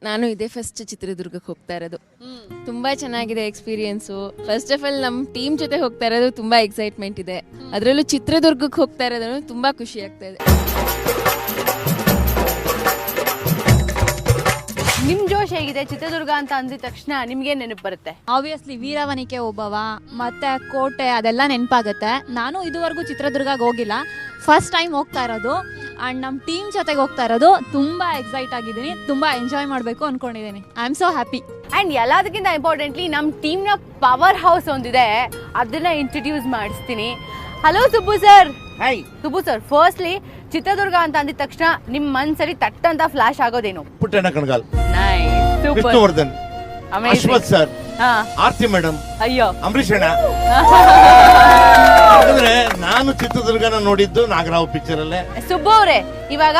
ನಾನು ಇದೇ ಫಸ್ಟ್ ಚಿತ್ರದುರ್ಗಕ್ಕೆ ಹೋಗ್ತಾ ಇರೋದು. ತುಂಬಾ ಚೆನ್ನಾಗಿದೆ ಎಕ್ಸ್ಪೀರಿಯನ್ಸು. ಫಸ್ಟ್ ಆಫ್ ಆಲ್ ನಮ್ಮ ಟೀಮ್ ಜೊತೆ ಹೋಗ್ತಾ ಇರೋದು ತುಂಬಾ ಎಕ್ಸೈಟ್ಮೆಂಟ್ ಇದೆ. ಅದರಲ್ಲೂ ಚಿತ್ರದುರ್ಗಕ್ಕೆ ಹೋಗ್ತಾ ಇರೋದು ತುಂಬಾ ಖುಷಿ ಆಗ್ತಾ ಇದೆ. ನಿಮ್ ಜೋಶ್ ಹೇಗಿದೆ? ಚಿತ್ರದುರ್ಗ ಅಂತ ಅಂದಿದ ತಕ್ಷಣ ನಿಮ್ಗೆ ನೆನಪು ಬರುತ್ತೆ? ಆಬ್ವಿಯಸ್ಲಿ ವೀರವನಿಕೆ ಓಬವ್ವ ಮತ್ತೆ ಕೋಟೆ ಅದೆಲ್ಲ ನೆನಪಾಗುತ್ತೆ. ನಾನು ಇದುವರೆಗೂ ಚಿತ್ರದುರ್ಗಕ್ಕೆ ಹೋಗಿಲ್ಲ, ಫಸ್ಟ್ ಟೈಮ್ ಹೋಗ್ತಾ ಇರೋದು. ಅಂಡ್ ನಮ್ಮ ಟೀಮ್ ಜೊತೆಗೆ ಹೋಗ್ತಾ ಇರೋದು. ತುಂಬಾ ಎಕ್ಸೈಟ್ ಆಗಿದ್ದೀನಿ, ತುಂಬಾ ಎಂಜಾಯ್ ಮಾಡಬೇಕು ಅನ್ಕೊಂಡಿದ್ದೀನಿ. I am so happy. And ಎಲ್ಲದಕ್ಕಿಂತ ಇಂಪಾರ್ಟೆಂಟ್ಲಿ ನಮ್ಮ ಟೀಮ್ನ ಪವರ್ ಹೌಸ್ ಒಂದಿದೆ, ಅದನ್ನ ಇಂಟ್ರೊಡ್ಯೂಸ್ ಮಾಡಿಸ್ತೀನಿ. Hello Subbu sir. Hi Subbu sir, firstly Chitradurga ಅಂತ ಅಂದಿದ ತಕ್ಷಣ ನಿಮ್ ಮನ್ಸಲ್ಲಿ ತಟ್ ಅಂತ ಫ್ಲಾಶ್ ಆಗೋದೇನು? Puttanna Kanagal, super, Vishnuvardhan, Ashwath sir, Aarti madam, ಅಯ್ಯೋ ಅಂಬರೀಷ್ ಅಣ್ಣ. ಯಾಕಂದ್ರೆ ನಾನು ಚಿತ್ರದುರ್ಗನ ನೋಡಿದ್ದು ನಾಗರಾವ್ ಪಿಕ್ಚರ್ ಅಲ್ಲೇ. ಸುಬ್ಬು ಅವ್ರೆ, ಇವಾಗ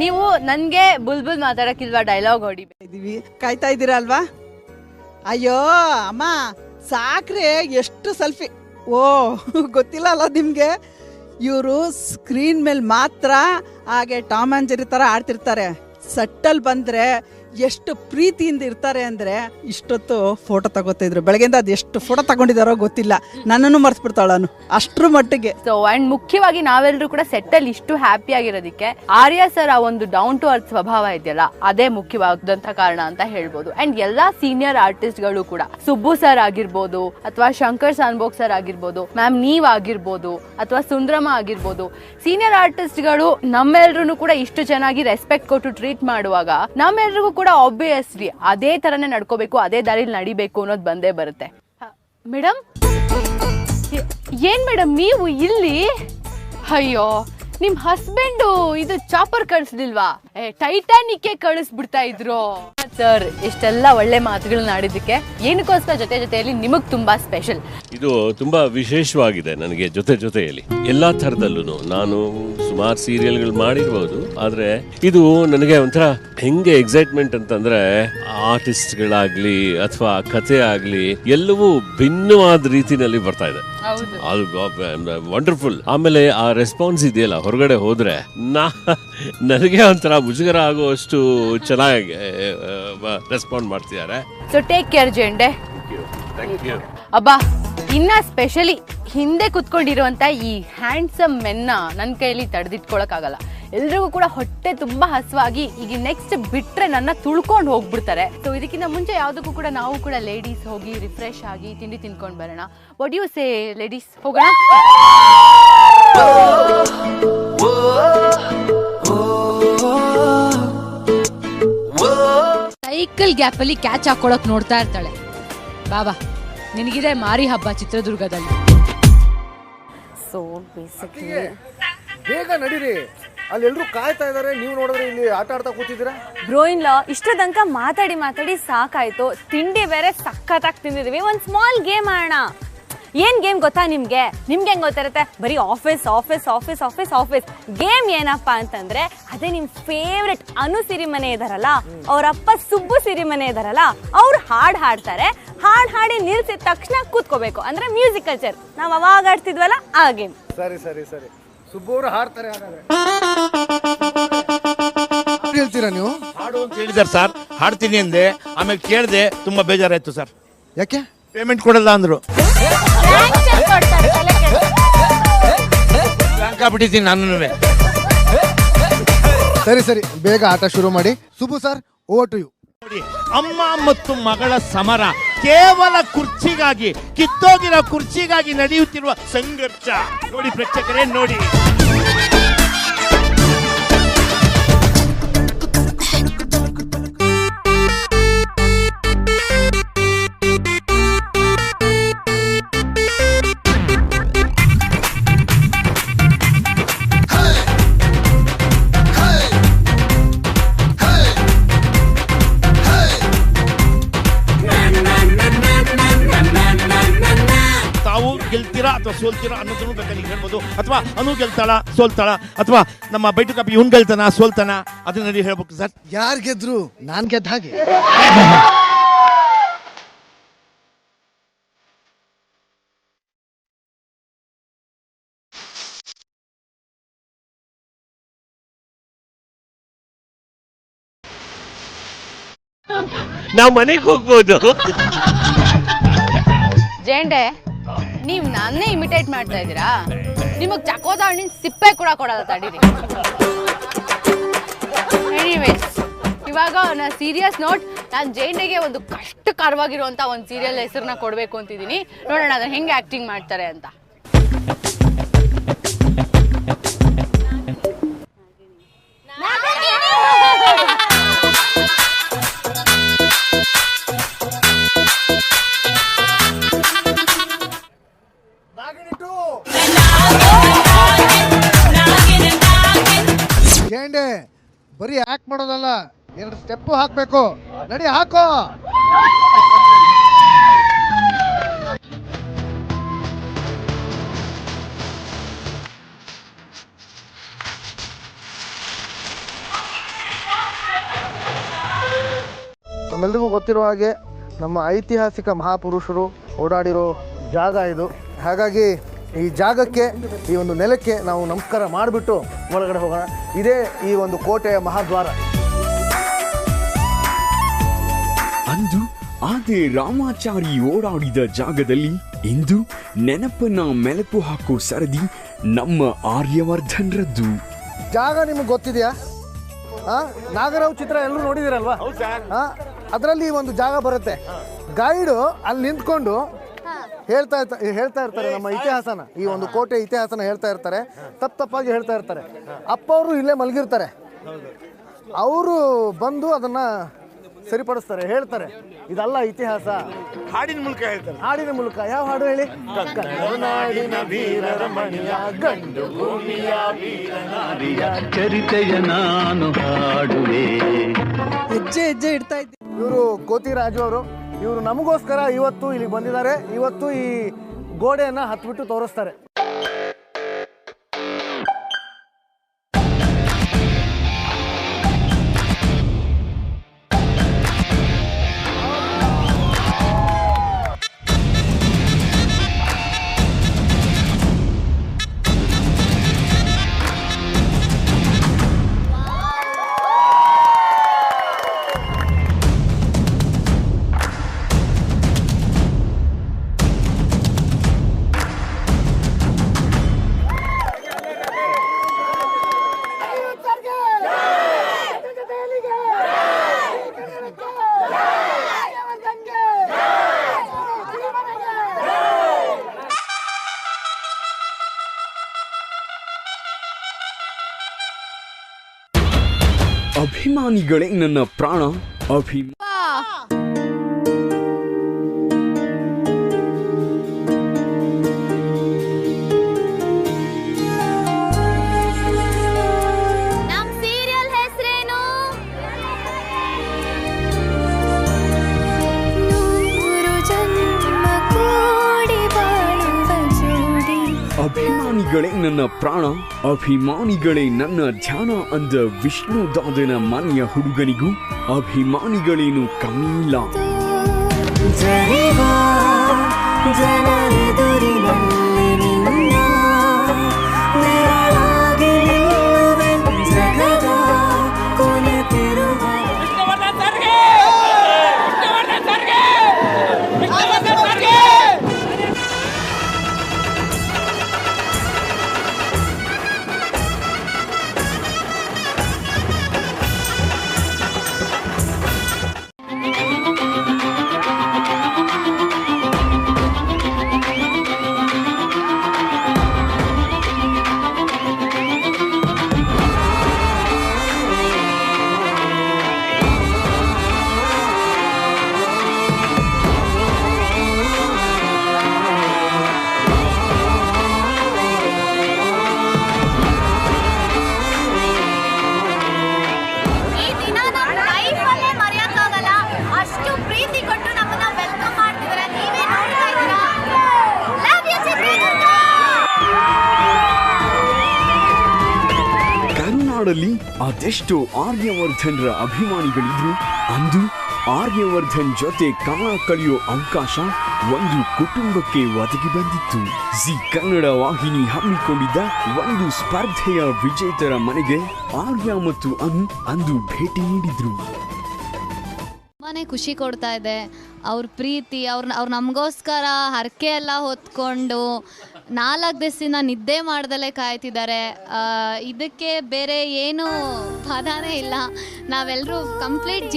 ನೀವು ನನ್ಗೆ ಬುಲ್ಬುಲ್ ಮಾತಾಡಕ್ಕಿಲ್ವಾ ಡೈಲಾಗ್ ಹೊಡಿ? ಕಾಯ್ತಾ ಇದ್ದೀರಾ ಅಲ್ವಾ? ಅಯ್ಯೋ ಅಮ್ಮ ಸಾಕ್ರೆ, ಎಷ್ಟು ಸೆಲ್ಫಿ. ಓ ಗೊತ್ತಿಲ್ಲ ಅಲ್ಲ ನಿಮ್ಗೆ, ಇವರು ಸ್ಕ್ರೀನ್ ಮೇಲೆ ಮಾತ್ರ ಹಾಗೆ ಟಾಮ್ ಆ್ಯಂಡ್ ಜೆರ್ರಿ ಥರ ಆಡ್ತಿರ್ತಾರೆ. ಸಟ್ಟಲ್ ಬಂದ್ರೆ ಎಷ್ಟು ಪ್ರೀತಿಯಿಂದ ಇರ್ತಾರೆ ಅಂದ್ರೆ ಇಷ್ಟೊತ್ತು ಫೋಟೋ ತಗೋತಿದ್ರು. ಬೆಳಗ್ಗೆಯಿಂದ ಅದು ಎಷ್ಟು ಫೋಟೋ ತಗೊಂಡಿದಾರೋ ಗೊತ್ತಿಲ್ಲ, ನನ್ನನ್ನು ಮರ್ಸ್ಬಿಡ್ತಾಳನು ಅಷ್ಟ್ರ ಮಟ್ಟಿಗೆ. ಸೊ ಅಂಡ್ ಮುಖ್ಯವಾಗಿ ನಾವೆಲ್ಲರೂ ಕೂಡ ಸೆಟ್ ಅಲ್ಲಿ ಇಷ್ಟು ಹ್ಯಾಪಿ ಆಗಿರೋದಕ್ಕೆ ಆರ್ಯ ಸರ್ ಆ ಒಂದು ಡೌನ್ ಟು ಅರ್ತ್ ಸ್ವಭಾವ ಇದೆಯಲ್ಲ, ಅದೇ ಮುಖ್ಯವಾದಂತ ಕಾರಣ ಅಂತ ಹೇಳ್ಬೋದು. ಅಂಡ್ ಎಲ್ಲಾ ಸೀನಿಯರ್ ಆರ್ಟಿಸ್ಟ್ ಗಳು ಕೂಡ, ಸುಬ್ಬು ಸರ್ ಆಗಿರ್ಬೋದು ಅಥವಾ ಶಂಕರ್ ಸಾನ್ಭೋಗ್ ಸರ್ ಆಗಿರ್ಬೋದು, ಮ್ಯಾಮ್ ನೀವ್ ಆಗಿರ್ಬೋದು ಅಥವಾ ಸುಂದ್ರಮ್ಮ ಆಗಿರ್ಬೋದು, ಸೀನಿಯರ್ ಆರ್ಟಿಸ್ಟ್ ಗಳು ನಮ್ಮೆಲ್ರೂ ಕೂಡ ಇಷ್ಟು ಚೆನ್ನಾಗಿ ರೆಸ್ಪೆಕ್ಟ್ ಕೊಟ್ಟು ಟ್ರೀಟ್ ಮಾಡುವಾಗ ನಮ್ಮೆಲ್ರಿಗೂ ಕೂಡ ಆಬ್ವಿಯಸ್ಲಿ ಅದೇ ತರನೇ ನಡ್ಕೋಬೇಕು, ಅದೇ ದಾರಿಲಿ ನಡಿಬೇಕು ಅನ್ನೋದು ಬಂದೇ ಬರುತ್ತೆ. ಮೇಡಮ್, ಏನ್ ಮೇಡಮ್ ನೀವು ಇಲ್ಲಿ? ಅಯ್ಯೋ, ನಿಮ್ ಹಸ್ಬೆಂಡು ಇದು ಚಾಪರ್ ಕಳಿಸ್ಲಿಲ್ವಾ? ಟೈಟಾನಿಕ್ ಕಳಿಸ್ಬಿಡ್ತಾ ಇದ್ರು. ಸರ್, ಇಷ್ಟೆಲ್ಲ ಒಳ್ಳೆ ಮಾತುಗಳನ್ನ ಆಡಿದ್ದಕ್ಕೆ ಏನಕ್ಕೋಸ್ಕರ ಜೊತೆಯಲ್ಲಿ ನಿಮಗ್ ತುಂಬಾ ಸ್ಪೆಷಲ್. ಇದು ತುಂಬಾ ವಿಶೇಷವಾಗಿದೆ ನನಗೆ. ಜೊತೆಯಲ್ಲಿ ಎಲ್ಲಾ ಥರದಲ್ಲೂ ನಾನು ಸುಮಾರು ಸೀರಿಯಲ್ಗಳು ಮಾಡಿರ್ಬೋದು, ಆದ್ರೆ ಇದು ನನಗೆ ಒಂಥರ ಹೆಂಗೆ ಎಕ್ಸೈಟ್ಮೆಂಟ್ ಅಂತಂದ್ರೆ, ಆರ್ಟಿಸ್ಟ್ಗಳಾಗ್ಲಿ ಅಥವಾ ಕಥೆ ಆಗ್ಲಿ ಎಲ್ಲವೂ ಭಿನ್ನವಾದ ರೀತಿನಲ್ಲಿ ಬರ್ತಾ ಇದೆ. ಅದು ವಂಡರ್ಫುಲ್. ಆಮೇಲೆ ಆ ರೆಸ್ಪಾನ್ಸ್ ಇದೆಯಲ್ಲ, ಹೊರಗಡೆ ಹೋದ್ರೆ ನನಗೆ ಒಂಥರ ಮುಜುಗರ ಆಗುವಷ್ಟು ಚೆನ್ನಾಗಿ ರೆಸ್ಪಾಂಡ್ ಮಾಡ್ತಿದ್ದಾರೆ. ಸೊ ಟೇಕ್ ಕೇರ್ ಜೆಂಡೆ. ಅಬ್ಬಾ, ಇನ್ನ ಸ್ಪೆಷಲಿ ಹಿಂದೆ ಕುತ್ಕೊಂಡಿರುವಂತ ಈ ಹ್ಯಾಂಡ್ಸಮ್ ಮೆನ್ನ ನನ್ನ ಕೈಯಲ್ಲಿ ತಡೆದಿಟ್ಕೊಳಕ್ ಆಗಲ್ಲ. ಎಲ್ರಿಗೂ ಕೂಡ ಹೊಟ್ಟೆ ತುಂಬಾ ಹಸುವಾಗಿ ಈಗ ನೆಕ್ಸ್ಟ್ ಬಿಟ್ರೆ ನನ್ನ ತುಳ್ಕೊಂಡು ಹೋಗ್ಬಿಡ್ತಾರೆ. ಸೊ ಇದಕ್ಕಿಂತ ಮುಂಚೆ ಯಾವ್ದಕ್ಕೂ ಕೂಡ ನಾವು ಕೂಡ ಲೇಡೀಸ್ ಹೋಗಿ ರಿಫ್ರೆಶ್ ಆಗಿ ತಿಂಡಿ ತಿನ್ಕೊಂಡು ಬರೋಣ. ವಾಟ್ ಯು ಸೇ ಲೇಡೀಸ್, ಹೋಗೋಣ? ಸೈಕಲ್ ಗ್ಯಾಪ್ ಅಲ್ಲಿ ಕ್ಯಾಚ್ ಹಾಕೊಳಕ್ ನೋಡ್ತಾ ಇರ್ತಾಳೆ. ಬಾಬಾ, ನಿನಗಿದೆ ಮಾರಿ ಹಬ್ಬ ಚಿತ್ರದುರ್ಗದಲ್ಲಿ. ಸೊ ಬೇಸಿಕಲಿ ಬೇಗ ನಡೀರಿ, ಅಲ್ಲಿ ಎಲ್ರು ಕಾಯ್ತಾ ಇದಾರೆ. ನೀವು ನೋಡಿದ್ರೆ ಇಲ್ಲಿ ಆಟ ಆಡ್ತಾ ಕೂತಿದ್ದೀರಾ. ಬ್ರೋ ಇನ್ ಲಾ, ಇಷ್ಟ ತನಕ ಮಾತಾಡಿ ಸಾಕಾಯ್ತು. ತಿಂಡಿ ಬೇರೆ ಸಖತ್ತಾಗಿ ತಿಂದಿದೀವಿ. ಒಂದ್ ಸ್ಮಾಲ್ ಗೇಮ್ ಆಡೋಣ. ಏನ್ ಗೇಮ್ ಗೊತ್ತಾ ನಿಮ್ಗೆ ಹೆಂಗ್ ಗೊತ್ತಿರುತ್ತೆ? ಬರೀ office office office office office. Game ಏನಪ್ಪಾ ಅಂತಂದ್ರೆ, ಅದೇ ನಿಮ್ ಫೇವ್ರೆಟ್ ಅನು ಸಿರಿಮನೆ ಇದಾರಲ್ಲ, ಅವ್ರಪ್ಪ ಸುಬ್ಬು ಸಿರಿಮನೆ ಇದಾರಲ್ಲ, ಅವ್ರು ಹಾಡ್ತಾರೆ. ಹಾಡಿ ನಿಲ್ಸಿದ ತಕ್ಷಣ ಕೂತ್ಕೋಬೇಕು. ಅಂದ್ರೆ ಮ್ಯೂಸಿಕಲ್ ಚೇರ್. ನಾವ್ ಅವಾಗ ಆಡ್ತಿದ್ವಲ್ಲ ಆ ಗೇಮ್. ಸರಿ ಸರಿ ಸರಿ, ಸುಬ್ಬು ಅವರು ಹಾಡ್ತಾರೆ. ಹಾಗಾದ್ರೆ ಹೇಳ್ತೀರಾ ನೀವು? ಹಾಡು ಅಂತ ಹೇಳಿದಾರೆ ಸರ್, ಹಾಡ್ತೀನಿ ಅಂದೆ. ಆಮೇಲೆ ಕೇಳಿದೆ, ತುಂಬಾ ಬೇಜಾರಾಯ್ತು ಸರ್. ಯಾಕೆ? ಪೇಮೆಂಟ್ ಕೊಡಲ್ಲ ಅಂದ್ರು. ಬಿಟ್ಟಿದ್ದೀನಿ ನಾನು. ಸರಿ ಬೇಗ ಆಟ ಶುರು ಮಾಡಿ. Subbu sir, over to you. ನೋಡಿ, ಅಮ್ಮ ಮತ್ತು ಮಗಳ ಸಮರ ಕೇವಲ ಕುರ್ಚಿಗಾಗಿ, ಕಿತ್ತೋಗಿರೋ ಕುರ್ಚಿಗಾಗಿ ನಡೆಯುತ್ತಿರುವ ಸಂಘರ್ಷ ನೋಡಿ ಪ್ರೇಕ್ಷಕರೇ, ನೋಡಿ. ಗೆಲ್ತೀರಾ ಅಥವಾ ಸೋಲ್ತೀರಾ ಅನ್ನೋದನ್ನು ಬೇಕಾದ್ರೆ ಹೇಳ್ಬೋದು. ಅಥವಾ ಅನು ಗೆಲ್ತಾಳ ಸೋಲ್ತಾಳ, ಅಥವಾ ನಮ್ಮ ಬೈಟು ಕಾಪಿ ಇವ್ನು ಗೆಲ್ತಾನ ಸೋಲ್ತಾನ, ಅದನ್ನ ಹೇಳ್ಬೇಕು ಸರ್. ಯಾರು ಗೆದ್ರು? ನಾನ್ ಗೆದ್ದ ಹಾಗೆ. ನಾವು ಮನೆಗೆ ಹೋಗ್ಬೋದು. ಜೇಂಡೆ ನೀವ್ ನನ್ನೇ ಇಮಿಟೇಟ್ ಮಾಡ್ತಾ ಇದ್ದೀರಾ? ನಿಮಗ್ ಚಕೋತ ಹಣ್ಣಿನ ಸಿಪ್ಪೆ ಕೂಡ ಕೊಡಲ್ಲ, ತಡೀರಿ. ಎನಿವೇಸ್, ಇವಾಗ ಸೀರಿಯಸ್ ನೋಟ್, ನಾನು ಜೇಂಡೆಗೆ ಒಂದು ಕಷ್ಟಕರವಾಗಿರುವಂತ ಒಂದು ಸೀರಿಯಲ್ ಹೆಸರನ್ನ ಕೊಡ್ಬೇಕು ಅಂತಿದ್ದೀನಿ. ನೋಡೋಣ ಅದನ್ನ ಹೆಂಗೆ ಆಕ್ಟಿಂಗ್ ಮಾಡ್ತಾರೆ ಅಂತ. ಜೇಂಡೆ ಬರೀ ಆಕ್ಟ್ ಮಾಡೋದಲ್ಲ, 2 ಸ್ಟೆಪ್ ಹಾಕ್ಬೇಕು. ನಡಿ ಹಾಕೋ. ನಮ್ಮೆಲ್ರಿಗೂ ಗೊತ್ತಿರೋ ಹಾಗೆ ನಮ್ಮ ಐತಿಹಾಸಿಕ ಮಹಾಪುರುಷರು ಓಡಾಡಿರೋ ಜಾಗ ಇದು. ಹಾಗಾಗಿ ಈ ಜಾಗಕ್ಕೆ, ಈ ಒಂದು ನೆಲಕ್ಕೆ ನಾವು ನಮಸ್ಕಾರ ಮಾಡಿಬಿಟ್ಟು ಒಳಗಡೆ ಹೋಗೋಣ. ಇದೇ ಈ ಒಂದು ಕೋಟೆಯ ಮಹಾದ್ವಾರ. ಅಂದು ಆದಿ ರಾಮಾಚಾರಿ ಓಡಾಡಿದ ಜಾಗದಲ್ಲಿ ಇಂದು ನೆನಪನ್ನ ಮೆಲುಕು ಹಾಕೋ ಸರದಿ ನಮ್ಮ ಆರ್ಯವರ್ಧನ್ರದ್ದು. ಜಾಗ ನಿಮಗೆ ಗೊತ್ತಿದೆಯಾ? ನಾಗರಾವ್ ಚಿತ್ರ ಎಲ್ಲರೂ ನೋಡಿದಿರಲ್ವಾ? ಅದರಲ್ಲಿ ಒಂದು ಜಾಗ ಬರುತ್ತೆ. ಗೈಡು ಅಲ್ಲಿ ನಿಂತ್ಕೊಂಡು ಹೇಳ್ತಾ ಇರ್ತಾರೆ ನಮ್ಮ ಇತಿಹಾಸನ, ಈ ಒಂದು ಕೋಟೆ ಇತಿಹಾಸನ ಹೇಳ್ತಾ ಇರ್ತಾರೆ. ತಪ್ಪಾಗಿ ಹೇಳ್ತಾ ಇರ್ತಾರೆ. ಅಪ್ಪ ಅವರು ಇಲ್ಲೇ ಮಲಗಿರ್ತಾರೆ. ಅವರು ಬಂದು ಅದನ್ನ ಸರಿಪಡಿಸ್ತಾರೆ, ಹೇಳ್ತಾರೆ ಇದಲ್ಲ ಇತಿಹಾಸ. ಹಾಡಿನ ಮೂಲಕ ಹೇಳ್ತಾರೆ. ಹಾಡಿನ ಮೂಲಕ. ಯಾವ ಹಾಡು ಹೇಳಿ? ಕನ್ನಡ ವೀರರ ಮಣಿಯ ಗಂಡು ಭೂಮಿಯ ವೀರನಾರಿಯ ಚರಿತೆಯ ನಾನು ಹಾಡುವೆ. ಹೆಜ್ಜೆ ಇಡ್ತಾ ಇದ್ದೆ. ಇವರು ಕೋತಿರಾಜು ಅವರು. ಇವರು ನಮಗೋಸ್ಕರ ಇವತ್ತು ಇಲ್ಲಿಗೆ ಬಂದಿದ್ದಾರೆ. ಇವತ್ತು ಈ ಗೋಡೆಯನ್ನ ಹತ್ಬಿಟ್ಟು ತೋರಿಸ್ತಾರೆ. ಅಭಿಮಾನಿಗಳೇ ನನ್ನ ಪ್ರಾಣ. ನಮ್ ಸೀರಿಯಲ್ ಹೆಸರೇನು? ಅಭಿಮಾನಿಗಳೇ ನನ್ನ ಪ್ರಾಣ, ಅಭಿಮಾನಿಗಳೇ ನನ್ನ ಧ್ಯಾನ ಅಂದ ವಿಷ್ಣುದಾದನ ಮನೆಯ ಹುಡುಗನಿಗೂ ಅಭಿಮಾನಿಗಳೇನು ಕಮ್ಮಿಯಿಲ್ಲ. ಕರುನಾಡಲ್ಲಿ ಅದೆಷ್ಟೋ ಆರ್ಯವರ್ಧನ್ರ ಅಭಿಮಾನಿಗಳಿದ್ರು. ಅಂದು ಆರ್ಯವರ್ಧನ್ ಜೊತೆ ಕಾಲ ಕಳೆಯೋ ಅವಕಾಶ ಒಂದು ಕುಟುಂಬಕ್ಕೆ ಒದಗಿ ಬಂದಿತ್ತು. ಜಿ ಕನ್ನಡ ವಾಹಿನಿ ಹಮ್ಮಿಕೊಂಡಿದ್ದ ಒಂದು ಸ್ಪರ್ಧೆಯ ವಿಜೇತರ ಮನೆಗೆ ಆರ್ಯ ಮತ್ತು ಅನು ಅಂದು ಭೇಟಿ ನೀಡಿದ್ರು. ಮನೆ ಖುಷಿ ಕೊಡ್ತಾ ಇದೆ. ಅವ್ರ ಪ್ರೀತಿ, ಅವ್ರು ನಮಗೋಸ್ಕರ ಹರಕೆ ಎಲ್ಲ ಹೊತ್ಕೊಂಡು 4 ದಿವಸದಿಂದ ನಿದ್ದೆ ಮಾಡ್ದಲೇ ಕಾಯ್ತಿದ್ದಾರೆ. ಇದಕ್ಕೆ ಬೇರೆ ಏನು ಪದಾನೇ ಇಲ್ಲ. ನಾವೆಲ್ಲರೂ ಕಂಪ್ಲೀಟ್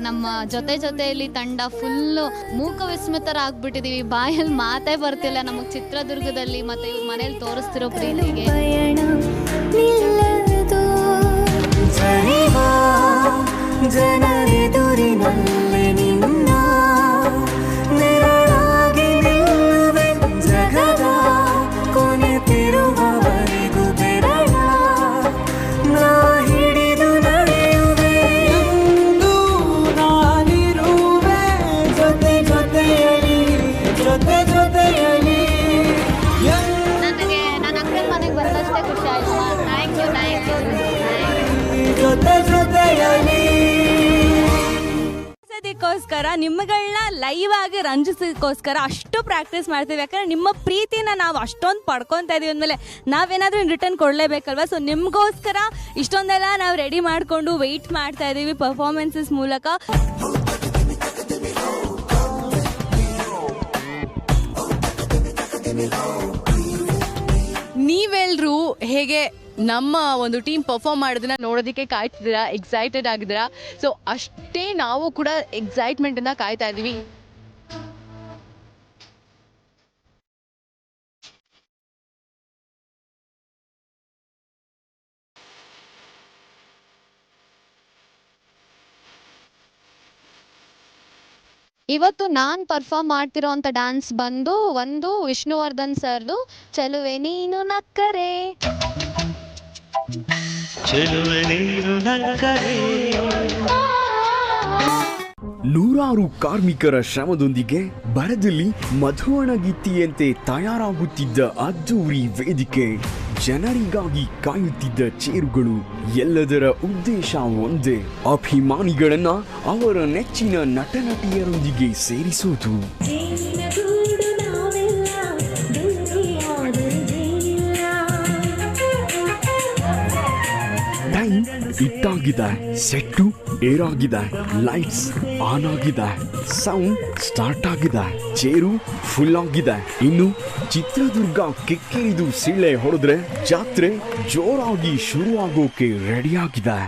ನಮ್ಮ ಜೊತೆಯಲ್ಲಿ ತಂಡ ಫುಲ್ಲು ಮೂಕ ವಿಸ್ಮಿತರಾಗ್ಬಿಟ್ಟಿದ್ದೀವಿ. ಬಾಯಲ್ಲಿ ಮಾತೇ ಬರ್ತಿಲ್ಲ ನಮಗೆ ಚಿತ್ರದುರ್ಗದಲ್ಲಿ ಮತ್ತು ಇವ್ರ ಮನೇಲಿ ತೋರಿಸ್ತಿರೋ ಪ್ರೀತಿಗೆ. ಜನರೆದುರಿನಲ್ಲಿ ನಿನ್ನ ನೆರಳಾಗಿ ನಿಲ್ಲುವೆ ಜಗದ ಕೊನೆತಿರುವವರೆಗೂ ಬೆರಳ ನಾ ಹಿಡಿದು ನಡೆಯುವೆ ಎಂದು ನಾನಿರುವೆ ಜೊತೆಯಲ್ಲಿ ನನಗೆ ನನ್ನ ಅಕ್ಕನ ಮನೆಗೆ ಬಂದಷ್ಟೇ ಖುಷಿ ಆಯ್ತು. ಥ್ಯಾಂಕ್ ಯು ಅದಕ್ಕೋಸ್ಕರ ನಿಮ್ಮಗಳನ್ನ ಲೈವ್ ಆಗಿ ರಂಜಿಸೋಕ್ಕೋಸ್ಕರ ಅಷ್ಟು ಪ್ರಾಕ್ಟೀಸ್ ಮಾಡ್ತೀವಿ. ಯಾಕಂದ್ರೆ ನಿಮ್ಮ ಪ್ರೀತಿನ ನಾವು ಅಷ್ಟೊಂದು ಪಡ್ಕೊತಾ ಇದೀವಿ ಅಂದಮೇಲೆ ನಾವೇನಾದ್ರೂ ರಿಟರ್ನ್ ಕೊಡಲೇಬೇಕಲ್ವಾ. ಸೊ ನಿಮಗೋಸ್ಕರ ಇಷ್ಟೊಂದೆಲ್ಲ ನಾವು ರೆಡಿ ಮಾಡಿಕೊಂಡು ವೆಯ್ಟ್ ಮಾಡ್ತಾ ಇದ್ದೀವಿ ಪರ್ಫಾರ್ಮೆನ್ಸಸ್ ಮೂಲಕ. ನೀವೆಲ್ಲರೂ ಹೇಗೆ ನಮ್ಮ ಒಂದು ಟೀಮ್ ಪರ್ಫಾರ್ಮ್ ಮಾಡೋದನ್ನ ನೋಡೋದಕ್ಕೆ ಕಾಯ್ತಿದ್ದೀರಾ, ಎಕ್ಸೈಟೆಡ್ ಆಗಿದ್ದೀರಾ. ಸೊ ಅಷ್ಟೇ ನಾವು ಕೂಡ ಎಕ್ಸೈಟ್ಮೆಂಟನ್ನು ಕಾಯ್ತಾ ಇದ್ದೀವಿ. ಇವತ್ತು ನಾನು ಪರ್ಫಾರ್ಮ್ ಮಾಡ್ತಿರೋ ಅಂಥ ಡ್ಯಾನ್ಸ್ ಬಂದು ಒಂದು ವಿಷ್ಣುವರ್ಧನ್ ಸರ್ದು ಚೆಲುವೆ ನೀನು ನಕ್ಕರೆ. ನೂರಾರು ಕಾರ್ಮಿಕರ ಶ್ರಮದೊಂದಿಗೆ ಬರದಲ್ಲಿ ಮಧುವಣಗಿತ್ತಿಯಂತೆ ತಯಾರಾಗುತ್ತಿದ್ದ ಅದ್ದೂರಿ ವೇದಿಕೆ, ಜನರಿಗಾಗಿ ಕಾಯುತ್ತಿದ್ದ ಚೇರುಗಳು, ಎಲ್ಲದರ ಉದ್ದೇಶ ಒಂದೇ, ಅಭಿಮಾನಿಗಳನ್ನ ಅವರ ನೆಚ್ಚಿನ ನಟನಟಿಯರೊಂದಿಗೆ ಸೇರಿಸೋದು. ಟೈಮ್ ಇಟ್ಟಾಗಿದೆ, ಸೆಟ್ಟು ಏರಾಗಿದೆ, ಲೈಟ್ಸ್ ಆನ್ ಆಗಿದೆ, ಸೌಂಡ್ ಸ್ಟಾರ್ಟ್ ಆಗಿದೆ, ಚೇರು ಫುಲ್ ಆಗಿದೆ. ಇನ್ನು ಚಿತ್ರದುರ್ಗ ಕಿಕ್ಕಿರಿದು ಸಿಳ್ಳೆ ಹೊಡೆದ್ರೆ ಜಾತ್ರೆ ಜೋರಾಗಿ ಶುರುವಾಗೋಕೆ ರೆಡಿಯಾಗಿದೆ.